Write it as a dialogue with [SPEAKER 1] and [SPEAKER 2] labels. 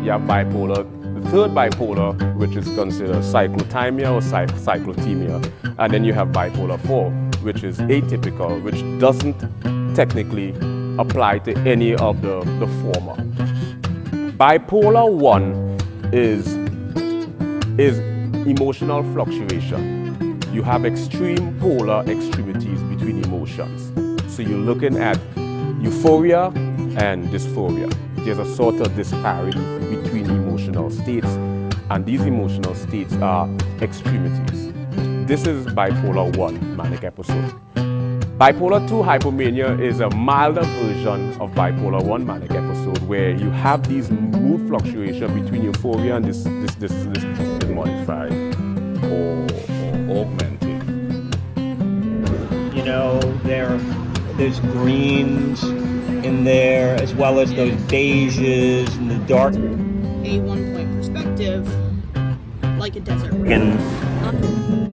[SPEAKER 1] You have bipolar, the third bipolar, which is considered cyclothymia or cyclothymia. And then you have bipolar 4, which is atypical, which doesn't technically apply to any of the former. Bipolar 1 is emotional fluctuation. You have extreme polar extremities between emotions. So you're looking at euphoria and dysphoria. There's a sort of disparity between emotional states, and these emotional states are extremities. This is bipolar 1 manic episode. Bipolar 2 hypomania is a milder version of bipolar 1 manic episode, where you have these mood fluctuation between euphoria and this
[SPEAKER 2] modified or augmented.
[SPEAKER 3] You know, there's greens in there, as well as those beiges and the dark.
[SPEAKER 4] A 1-point perspective, like a desert.
[SPEAKER 3] And